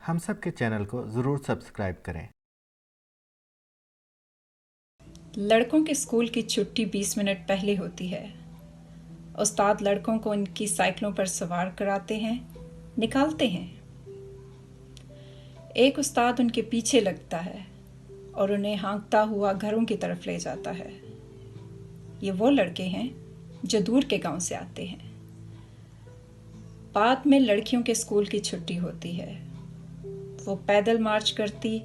ہم سب کے چینل کو ضرور سبسکرائب کریں۔ لڑکوں کے اسکول کی چھٹی 20 منٹ پہلے ہوتی ہے۔ استاد لڑکوں کو ان کی سائیکلوں پر سوار کراتے ہیں، نکالتے ہیں۔ ایک استاد ان کے پیچھے لگتا ہے اور انہیں ہانکتا ہوا گھروں کی طرف لے جاتا ہے۔ یہ وہ لڑکے ہیں جو دور کے گاؤں سے آتے ہیں۔ بعد میں لڑکیوں کے اسکول کی چھٹی ہوتی ہے۔ وہ پیدل مارچ کرتی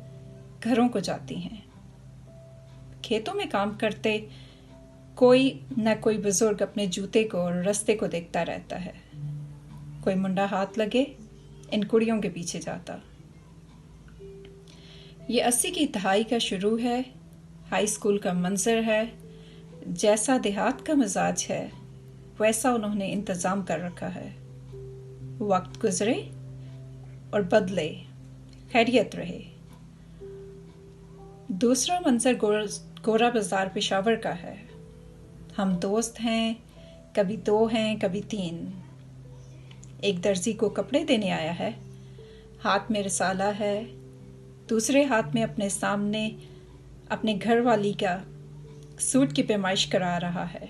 گھروں کو جاتی ہیں۔ کھیتوں میں کام کرتے کوئی نہ کوئی بزرگ اپنے جوتے کو اور رستے کو دیکھتا رہتا ہے۔ کوئی منڈا ہاتھ لگے ان کڑیوں کے پیچھے جاتا۔ یہ 80 کی دہائی کا شروع ہے، ہائی اسکول کا منظر ہے۔ جیسا دیہات کا مزاج ہے ویسا انہوں نے انتظام کر رکھا ہے۔ وقت گزرے اور بدلے، خیریت رہے۔ دوسرا منظر گورا بازار پشاور کا ہے۔ ہم دوست ہیں، کبھی 2 ہیں، کبھی 3۔ ایک درزی کو کپڑے دینے آیا ہے، ہاتھ میں رسالہ ہے، دوسرے ہاتھ میں اپنے سامنے اپنے گھر والی کا سوٹ کی پیمائش کرا رہا ہے۔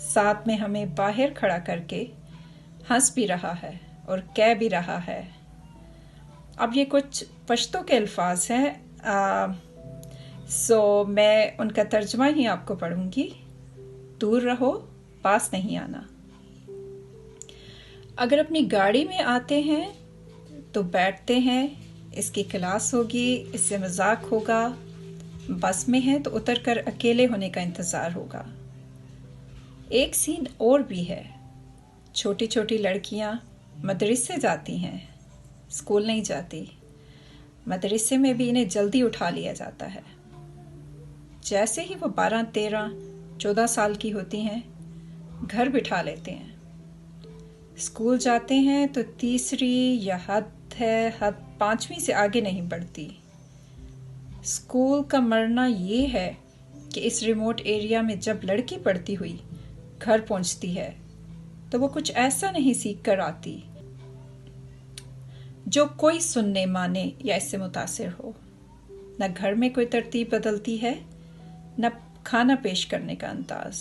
ساتھ میں ہمیں باہر کھڑا کر کے ہنس بھی رہا ہے اور کہہ بھی رہا ہے۔ اب یہ کچھ پشتو کے الفاظ ہیں، میں ان کا ترجمہ ہی آپ کو پڑھوں گی۔ دور رہو، پاس نہیں آنا۔ اگر اپنی گاڑی میں آتے ہیں تو بیٹھتے ہیں، اس کی کلاس ہوگی، اس سے مذاق ہوگا۔ بس میں ہیں تو اتر کر اکیلے ہونے کا انتظار ہوگا۔ ایک سین اور بھی ہے، چھوٹی چھوٹی لڑکیاں مدرسے جاتی ہیں، اسکول نہیں جاتی۔ مدرسے میں بھی انہیں جلدی اٹھا لیا جاتا ہے۔ جیسے ہی وہ 12، 13، 14 سال کی ہوتی ہیں، گھر بٹھا لیتے ہیں۔ اسکول جاتے ہیں تو تیسری یا حد 5ویں سے آگے نہیں بڑھتی۔ اسکول کا مرنا یہ ہے کہ اس ریموٹ ایریا میں جب لڑکی پڑھتی ہوئی گھر پہنچتی ہے تو وہ کچھ ایسا نہیں سیکھ کر آتی جو کوئی سننے مانے یا اس سے متاثر ہو۔ نہ گھر میں کوئی ترتیب بدلتی ہے، نہ کھانا پیش کرنے کا انداز۔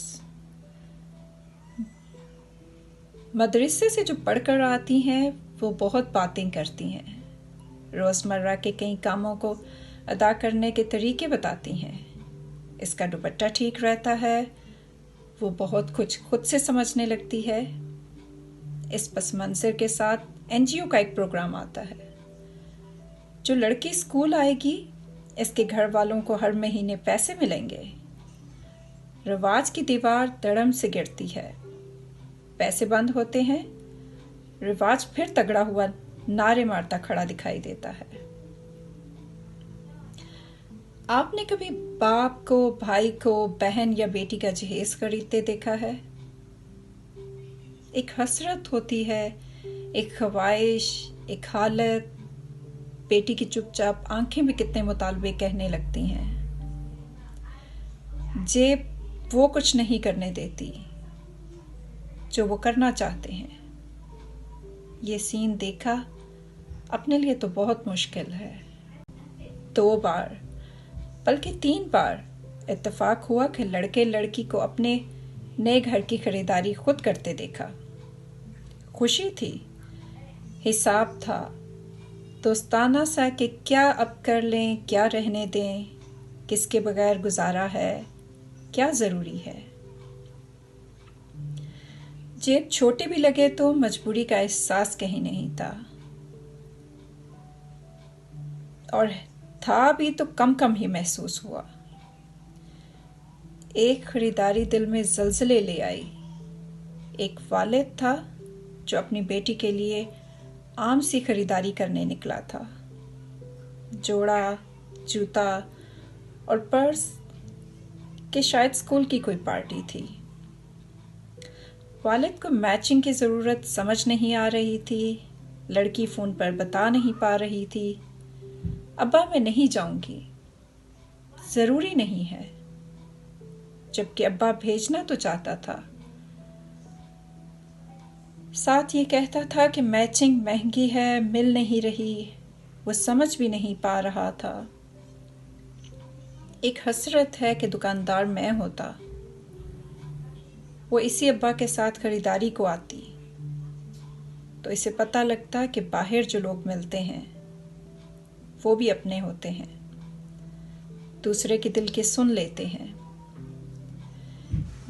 مدرسے سے جو پڑھ کر آتی ہیں وہ بہت باتیں کرتی ہیں، روزمرہ کے کئی کاموں کو ادا کرنے کے طریقے بتاتی ہیں۔ اس کا دوپٹہ ٹھیک رہتا ہے، وہ بہت کچھ خود سے سمجھنے لگتی ہے۔ اس پس منظر کے ساتھ NGO کا ایک پروگرام آتا ہے۔ جو لڑکی اسکول آئے گی اس کے گھر والوں کو ہر مہینے پیسے ملیں گے۔ رواج کی دیوار دڑم سے گرتی ہے، پیسے بند ہوتے ہیں، رواج پھر تگڑا ہوا نعرے مارتا کھڑا دکھائی دیتا ہے۔ آپ نے کبھی باپ کو بھائی کو بہن یا بیٹی کا جہیز خریدتے دیکھا ہے؟ ایک حسرت ہوتی ہے، ایک خواہش، ایک حالت۔ بیٹی کی چپ چاپ آنکھیں بھی کتنے مطالبے کہنے لگتی ہیں۔ جیب وہ کچھ نہیں کرنے دیتی جو وہ کرنا چاہتے ہیں۔ یہ سین دیکھا اپنے لیے تو بہت مشکل ہے۔ 2 بار بلکہ 3 بار اتفاق ہوا کہ لڑکے لڑکی کو اپنے نئے گھر کی خریداری خود کرتے دیکھا۔ خوشی تھی، حساب تھا، دوستانہ سا کہ کیا اب کر لیں، کیا رہنے دیں، کس کے بغیر گزارا ہے، کیا ضروری ہے۔ جیب چھوٹی بھی لگے تو مجبوری کا احساس کہیں نہیں تھا، اور تھا بھی تو کم کم ہی محسوس ہوا۔ ایک خریداری دل میں زلزلے لے آئی۔ ایک والد تھا جو اپنی بیٹی کے لیے عام سی خریداری کرنے نکلا تھا، جوڑا، جوتا اور پرس کہ شاید اسکول کی کوئی پارٹی تھی۔ والد کو میچنگ کی ضرورت سمجھ نہیں آ رہی تھی، لڑکی فون پر بتا نہیں پا رہی تھی۔ ابا میں نہیں جاؤں گی، ضروری نہیں ہے، جبکہ ابا بھیجنا تو چاہتا تھا۔ ساتھ یہ کہتا تھا کہ میچنگ مہنگی ہے، مل نہیں رہی۔ وہ سمجھ بھی نہیں پا رہا تھا۔ ایک حسرت ہے کہ دکاندار میں ہوتا، وہ اسی ابا کے ساتھ خریداری کو آتی تو اسے پتہ لگتا کہ باہر جو لوگ ملتے ہیں وہ بھی اپنے ہوتے ہیں، دوسرے کے دل کے سن لیتے ہیں۔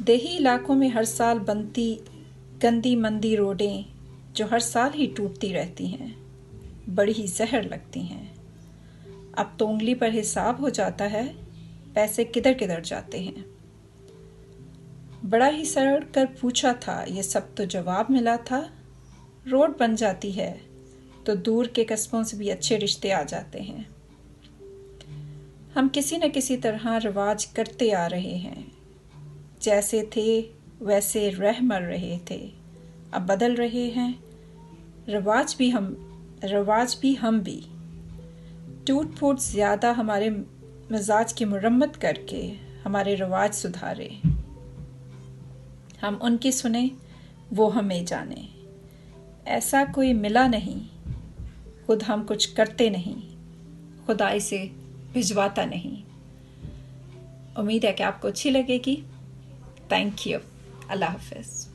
دیہی علاقوں میں ہر سال بنتی گندی مندی روڈیں جو ہر سال ہی ٹوٹتی رہتی ہیں بڑی ہی زہر لگتی ہیں۔ اب تو انگلی پر حساب ہو جاتا ہے پیسے کدھر کدھر جاتے ہیں۔ بڑا ہی سڑ کر پوچھا تھا، یہ سب تو جواب ملا تھا، روڈ بن جاتی ہے تو دور کے قصبوں سے بھی اچھے رشتے آ جاتے ہیں۔ ہم کسی نہ کسی طرح رواج کرتے آ رہے ہیں، جیسے تھے ویسے رہ مر رہے تھے، اب بدل رہے ہیں رواج بھی ہم بھی، ٹوٹ پھوٹ زیادہ ہمارے مزاج کی مرمت کر کے ہمارے رواج سدھارے، ہم ان کی سنیں وہ ہمیں جانیں۔ ایسا کوئی ملا نہیں، خود ہم کچھ کرتے نہیں، خدا اسے بھجواتا نہیں۔ امید ہے کہ آپ کو اچھی لگے گی۔ Thank you. اللہ حافظ۔